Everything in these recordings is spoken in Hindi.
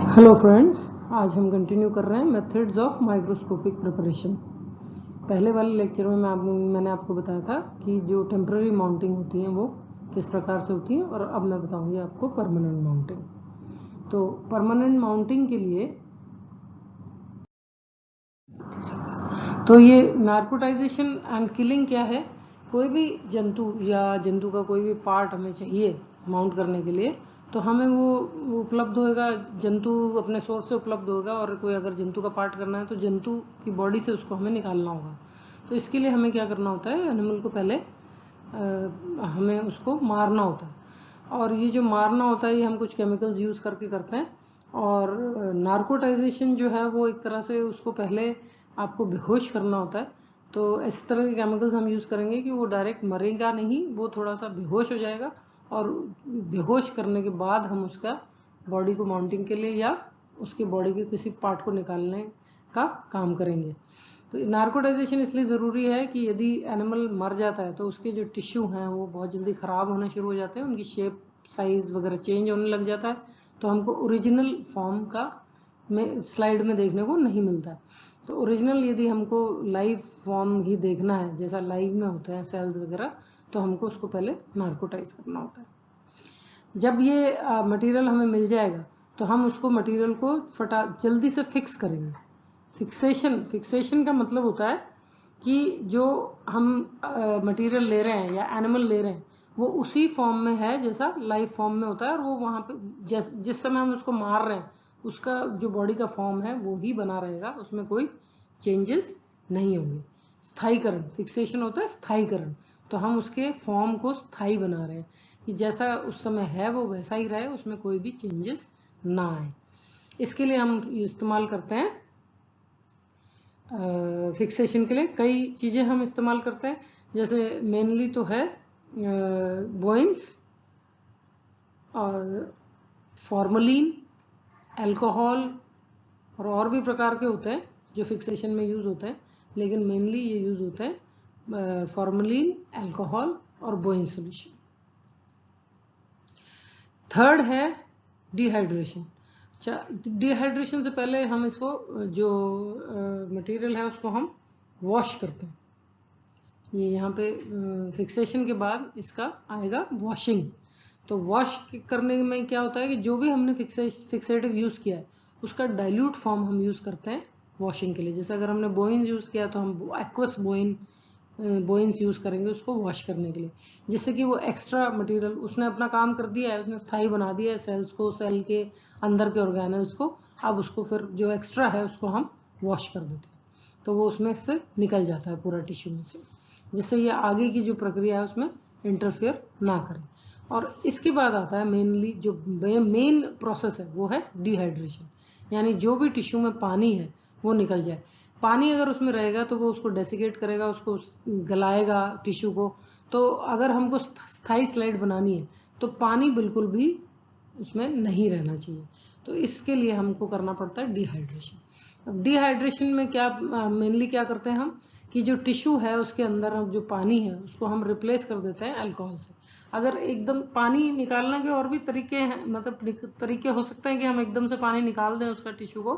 हेलो फ्रेंड्स, आज हम कंटिन्यू कर रहे हैं मेथड्स ऑफ माइक्रोस्कोपिक प्रिपरेशन। पहले वाले लेक्चर में मैंने आपको बताया था कि जो टेम्पररी माउंटिंग होती हैं वो किस प्रकार से होती हैं, और अब मैं बताऊंगी आपको परमानेंट माउंटिंग। तो परमानेंट माउंटिंग के लिए तो ये नार्कोटाइजेशन एंड किलिंग क्या है। कोई भी जंतु या जंतु का कोई भी पार्ट हमें चाहिए माउंट करने के लिए, तो हमें वो उपलब्ध होएगा, जंतु अपने सोर्स से उपलब्ध होगा। और कोई अगर जंतु का पार्ट करना है तो जंतु की बॉडी से उसको हमें निकालना होगा। तो इसके लिए हमें क्या करना होता है, एनिमल को पहले हमें उसको मारना होता है। और ये जो मारना होता है ये हम कुछ केमिकल्स यूज़ करके करते हैं। और नार्कोटाइजेशन जो है वो एक तरह से उसको पहले आपको बेहोश करना होता है। तो इस तरह के केमिकल्स हम यूज़ करेंगे कि वो डायरेक्ट मरेगा नहीं, वो थोड़ा सा बेहोश हो जाएगा। और बेहोश करने के बाद हम उसका बॉडी को माउंटिंग के लिए या उसके बॉडी के किसी पार्ट को निकालने का काम करेंगे। तो नार्कोटाइजेशन इसलिए ज़रूरी है कि यदि एनिमल मर जाता है तो उसके जो टिश्यू हैं वो बहुत जल्दी ख़राब होना शुरू हो जाते हैं, उनकी शेप साइज़ वगैरह चेंज होने लग जाता है। तो हमको ओरिजिनल फॉर्म का में स्लाइड में देखने को नहीं मिलता है। तो ओरिजिनल यदि हमको लाइव फॉर्म ही देखना है, जैसा लाइव में होते हैं सेल्स वगैरह, तो हमको उसको पहले नार्कोटाइज करना होता है। जब ये मटेरियल हमें मिल जाएगा तो हम उसको मटेरियल को जल्दी से फिक्स करेंगे। फिक्सेशन का मतलब होता है कि जो हम मटेरियल ले रहे हैं या एनिमल ले रहे हैं वो उसी फॉर्म में है जैसा लाइव फॉर्म में होता है, और वो वहाँ पे जिस समय हम उसको मार रहे हैं उसका जो बॉडी का फॉर्म है वो ही बना रहेगा, उसमें कोई चेंजेस नहीं होंगे। स्थायीकरण, फिक्सेशन होता है स्थायीकरण। तो हम उसके फॉर्म को स्थायी बना रहे हैं कि जैसा उस समय है वो वैसा ही रहे, उसमें कोई भी चेंजेस ना आए। इसके लिए हम इस्तेमाल करते हैं फिक्सेशन के लिए कई चीज़ें हम इस्तेमाल करते हैं। जैसे मेनली तो है बोइंस और फॉर्मलिन, अल्कोहल, और भी प्रकार के होते हैं जो फिक्सेशन में यूज़ होते हैं, लेकिन मेनली ये यूज़ होते हैं फॉर्मलिन, अल्कोहल और बोइन सॉल्यूशन। थर्ड है डिहाइड्रेशन। डिहाइड्रेशन से पहले हम इसको जो मटेरियल है उसको हम वॉश करते हैं। ये यहाँ पे फिक्सेशन के बाद इसका आएगा वॉशिंग। तो वॉश करने में क्या होता है कि जो भी हमने फिक्सेटिव यूज़ किया है उसका डाइल्यूट फॉर्म हम यूज़ करते हैं वॉशिंग के लिए। जैसे अगर हमने बोइंस यूज़ किया तो हम एक्वस बोइंस यूज़ करेंगे उसको वॉश करने के लिए, जिससे कि वो एक्स्ट्रा मटेरियल उसने अपना काम कर दिया है, उसने स्थायी बना दिया है सेल्स को, सेल के अंदर के ऑर्गेनल्स को। अब उसको फिर जो एक्स्ट्रा है उसको हम वॉश कर देते हैं, तो वो उसमें से निकल जाता है पूरा टिश्यू में से, जिससे ये आगे की जो प्रक्रिया है उसमें इंटरफेयर ना करें। और इसके बाद आता है मेनली जो मेन प्रोसेस है वो है डिहाइड्रेशन, यानी जो भी टिश्यू में पानी है वो निकल जाए। पानी अगर उसमें रहेगा तो वो उसको डेसिकेट करेगा, उसको गलाएगा टिश्यू को। तो अगर हमको स्थायी स्लाइड बनानी है तो पानी बिल्कुल भी उसमें नहीं रहना चाहिए। तो इसके लिए हमको करना पड़ता है डिहाइड्रेशन। अब डिहाइड्रेशन में क्या मेनली क्या करते हैं हम कि जो टिश्यू है उसके अंदर जो पानी है उसको हम रिप्लेस कर देते हैं अल्कोहल से। अगर एकदम पानी निकालने के और भी तरीके हैं, मतलब तरीके हो सकते हैं कि हम एकदम से पानी निकाल दें उसका टिश्यू को,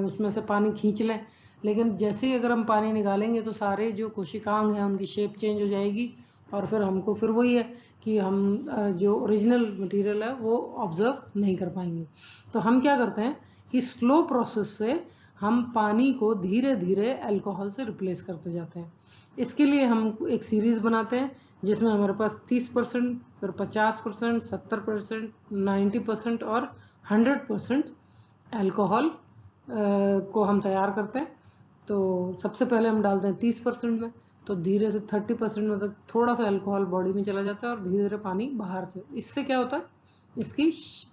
उसमें से पानी खींच लें। लेकिन जैसे ही अगर हम पानी निकालेंगे तो सारे जो कोशिकांग हैं उनकी शेप चेंज हो जाएगी, और फिर हमको फिर वही है कि हम जो ओरिजिनल मटेरियल है वो ऑब्जर्व नहीं कर पाएंगे। तो हम क्या करते हैं कि स्लो प्रोसेस से हम पानी को धीरे धीरे अल्कोहल से रिप्लेस करते जाते हैं। इसके लिए हम एक सीरीज बनाते हैं जिसमें हमारे पास 30%, फिर 50%, 70%, 90% और 100% अल्कोहल को हम तैयार करते हैं। तो सबसे पहले हम डालते हैं 30% में, तो धीरे से 30% में तक थोड़ा सा अल्कोहल बॉडी में चला जाता है और धीरे धीरे पानी बाहर से। इससे क्या होता है, इसकी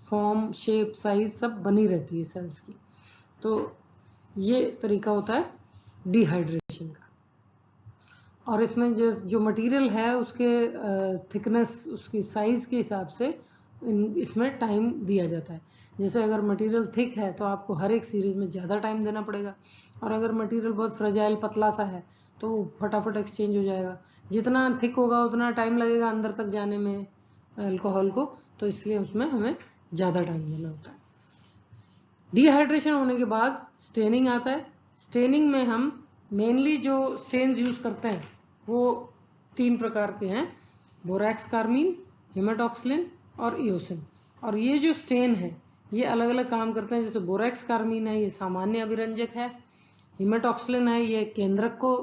फॉर्म, शेप, साइज सब बनी रहती है सेल्स की। तो ये तरीका होता है डिहाइड्रेशन का। और इसमें जो मटेरियल है उसके थिकनेस, उसकी साइज के हिसाब से इसमें टाइम दिया जाता है। जैसे अगर मटेरियल थिक है तो आपको हर एक सीरीज में ज़्यादा टाइम देना पड़ेगा, और अगर मटेरियल बहुत फ्रेजाइल पतला सा है तो वो फटाफट एक्सचेंज हो जाएगा। जितना थिक होगा उतना टाइम लगेगा अंदर तक जाने में अल्कोहल को, तो इसलिए उसमें हमें ज़्यादा टाइम देना होता है। डिहाइड्रेशन होने के बाद स्टेनिंग आता है। स्टेनिंग में हम मेनली जो स्टेन्स यूज करते हैं वो 3 प्रकार के हैं, बोरैक्स कार्मीन, हेमेटॉक्सिलिन और इओसिन। और ये जो स्टेन है ये अलग अलग काम करते हैं। जैसे बोरैक्स कार्मीन है ये सामान्य अभिरंजक है, हेमेटॉक्सिलिन है ये केंद्रक को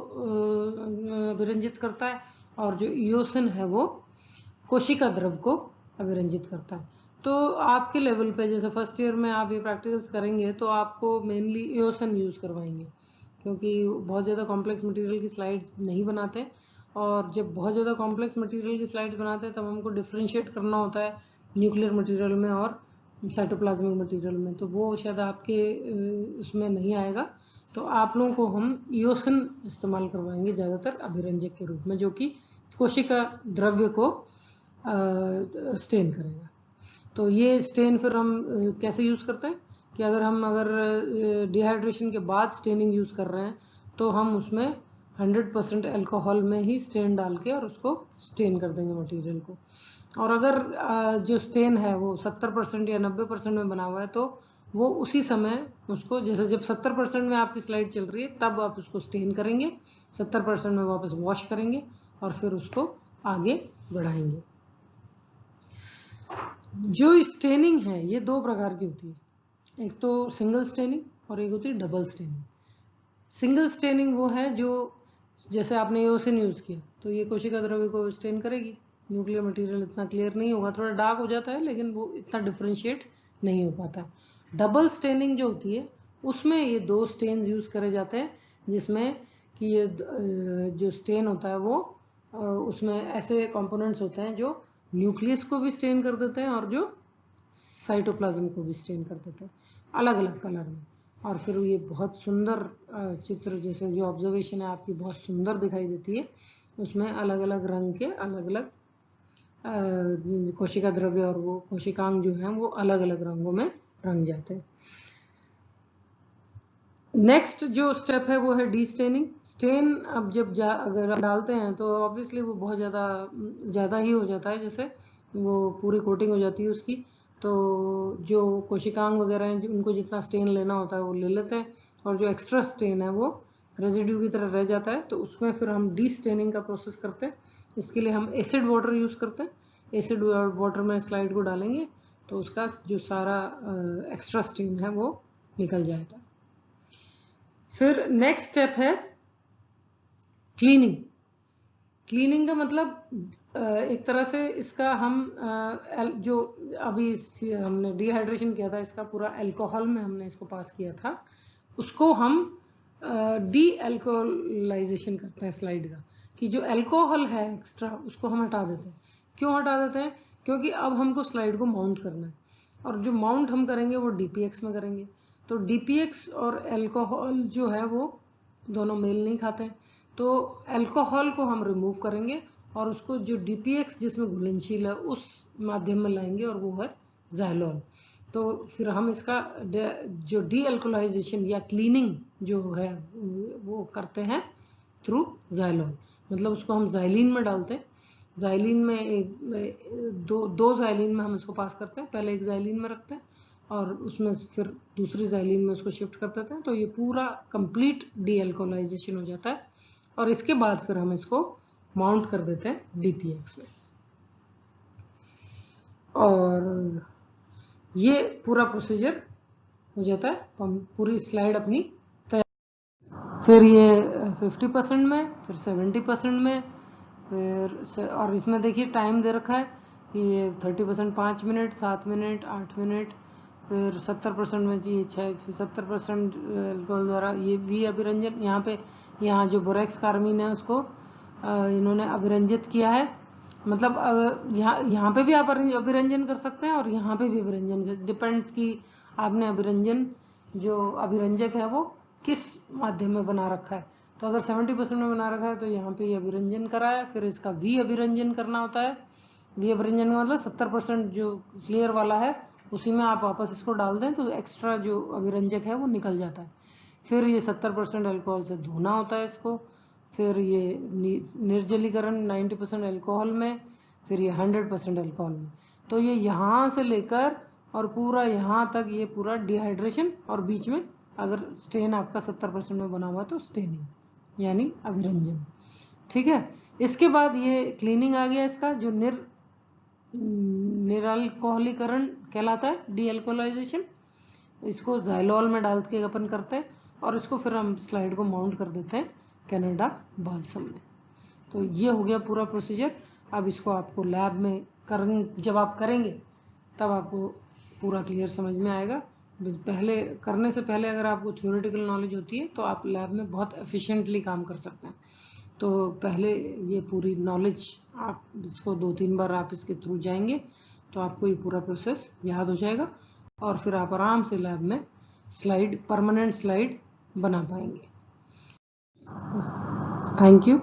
अभिरंजित करता है, और जो इओसिन है वो कोशिका द्रव को अभिरंजित करता है। तो आपके लेवल पे जैसे फर्स्ट ईयर में आप ये प्रैक्टिकल्स करेंगे तो आपको मेनली इओसिन यूज करवाएंगे, क्योंकि बहुत ज़्यादा कॉम्प्लेक्स मटेरियल की स्लाइड्स नहीं बनाते, और जब बहुत ज़्यादा कॉम्प्लेक्स मटेरियल की स्लाइड्स बनाते हैं तब हमको डिफ्रेंशिएट करना होता है न्यूक्लियर मटेरियल में और साइटोप्लाज्मिक मटेरियल में, तो वो शायद आपके उसमें नहीं आएगा। तो आप लोगों को हम इओसिन इस्तेमाल करवाएंगे ज़्यादातर अभिरंजक के रूप में, जो कि कोशिका द्रव्य को स्टेन करेगा। तो ये स्टेन फिर हम कैसे यूज़ करते हैं कि अगर डिहाइड्रेशन के बाद स्टेनिंग यूज़ कर रहे हैं तो हम उसमें 100% अल्कोहल में ही स्टेन डाल के और उसको स्टेन कर देंगे मटेरियल को। और अगर जो स्टेन है वो 70% या 90% में बना हुआ है तो वो उसी समय उसको, जैसे जब 70% में आपकी स्लाइड चल रही है तब आप उसको स्टेन करेंगे, 70% में वापस वॉश करेंगे और फिर उसको आगे बढ़ाएंगे। जो स्टेनिंग है ये 2 प्रकार की होती है, एक तो सिंगल स्टेनिंग और एक होती है डबल स्टेनिंग। सिंगल स्टेनिंग वो है जो जैसे आपने इओसिन यूज किया तो ये कोशिका द्रव्य को स्टेन करेगी, न्यूक्लियर मटेरियल इतना क्लियर नहीं होगा, थोड़ा डार्क हो जाता है लेकिन वो इतना डिफ्रेंशिएट नहीं हो पाता। डबल स्टेनिंग जो होती है उसमें ये 2 स्टेन्स यूज करे जाते हैं, जिसमें कि ये जो स्टेन होता है वो उसमें ऐसे कंपोनेंट्स होते हैं जो न्यूक्लियस को भी स्टेन कर देते हैं और जो साइटोप्लाज्म को भी स्टेन कर देते हैं अलग अलग कलर में। और फिर ये बहुत सुंदर चित्र, जैसे जो ऑब्जर्वेशन है आपकी बहुत सुंदर दिखाई देती है, उसमें अलग अलग रंग के अलग अलग कोशिका द्रव्य और वो कोशिकांग जो हैं वो अलग अलग रंगों में रंग जाते हैं। नेक्स्ट जो स्टेप है वो है डी स्टेनिंग। स्टेन अब जब अगर आप डालते हैं तो ऑब्वियसली वो बहुत ज़्यादा ही हो जाता है, जैसे वो पूरी कोटिंग हो जाती है उसकी, तो जो कोशिकांग वगैरह हैं उनको जितना स्टेन लेना होता है वो ले लेते हैं, और जो एक्स्ट्रा स्टेन है वो रेजिड्यू की तरह रह जाता है, तो उसमें फिर हम डी स्टेनिंग का प्रोसेस करते हैं। इसके लिए हम एसिड वाटर यूज़ करते हैं। एसिड वाटर में स्लाइड को डालेंगे तो उसका जो सारा एक्स्ट्रा स्टेन है वो निकल जाएगा। फिर नेक्स्ट स्टेप है क्लीनिंग। क्लीनिंग का मतलब एक तरह से इसका हम जो अभी हमने डिहाइड्रेशन किया था इसका पूरा अल्कोहल में हमने इसको पास किया था, उसको हम डी अल्कोहलाइजेशन करते हैं स्लाइड का, कि जो अल्कोहल है एक्स्ट्रा उसको हम हटा देते हैं। क्यों हटा देते हैं? क्योंकि अब हमको स्लाइड को माउंट करना है, और जो माउंट हम करेंगे वो डीपीएक्स में करेंगे, तो डीपीएक्स और अल्कोहल जो है वो दोनों मेल नहीं खाते हैं, तो अल्कोहल को हम रिमूव करेंगे और उसको जो डीपीएक्स जिसमें घुलनशील है उस माध्यम में लाएंगे और वो है ज़ाइलोल। तो फिर हम इसका जो डी अल्कोहलाइजेशन या क्लीनिंग जो है वो करते हैं थ्रू ज़ाइलोल, मतलब उसको हम ज़ाइलिन में डालते हैं। ज़ाइलिन में दो ज़ाइलिन में हम इसको पास करते हैं, पहले एक ज़ाइलिन में रखते हैं और उसमें फिर दूसरी ज़ाइलिन में उसको शिफ्ट कर देते हैं, तो ये पूरा कंप्लीट डी अल्कोहलाइजेशन हो जाता है, और इसके बाद फिर हम इसको माउंट कर देते हैं डीपीएक्स में, और ये पूरा प्रोसीजर हो जाता है, पूरी स्लाइड अपनी तैयार। फिर ये 50% में, फिर 70% में, फिर और इसमें देखिए टाइम दे रखा है कि ये 30% 5 मिनट, 7 मिनट, 8 मिनट, फिर 70% में जी 70% अल्कोहल द्वारा ये भी अभिरंजन, यहाँ जो बोरेक्स कार्मीन है उसको इन्होंने अभिरंजित किया है, मतलब यहाँ पे भी आप अभिरंजन कर सकते हैं और यहाँ पे भी अभिरंजन, डिपेंड्स कि आपने अभिरंजन जो अभिरंजक है वो किस माध्यम में बना रखा है। तो अगर 70% में बना रखा है तो यहाँ पे ये अभिरंजन करा है, फिर इसका वी अभिरंजन करना होता है। वी अभिरंजन मतलब 70% जो क्लियर वाला है उसी में आप वापस इसको डाल दें तो एक्स्ट्रा जो अभिरंजक है वो निकल जाता है। फिर ये 70% अल्कोहल से धोना होता है इसको, फिर ये निर्जलीकरण 90% अल्कोहल में, फिर ये 100% अल्कोहल में। तो ये यहाँ से लेकर और पूरा यहाँ तक ये पूरा डिहाइड्रेशन, और बीच में अगर स्टेन आपका 70% में बना हुआ तो स्टेनिंग यानी अभिरंजन। ठीक है, इसके बाद ये क्लीनिंग आ गया इसका, जो निरअल्कोहलीकरण कहलाता है, डीअल्कोलाइजेशन। इसको ज़ाइलॉल में डाल के अपन करते हैं और इसको फिर हम स्लाइड को माउंट कर देते हैं कनाडा बाल्सम में। तो ये हो गया पूरा प्रोसीजर। अब इसको आपको लैब में जब आप करेंगे तब आपको पूरा क्लियर समझ में आएगा। पहले करने से पहले अगर आपको थ्योरेटिकल नॉलेज होती है तो आप लैब में बहुत एफिशिएंटली काम कर सकते हैं। तो पहले ये पूरी नॉलेज आप इसको 2-3 बार आप इसके थ्रू जाएंगे तो आपको ये पूरा प्रोसेस याद हो जाएगा और फिर आप आराम से लैब में परमानेंट स्लाइड बना पाएंगे। Thank you.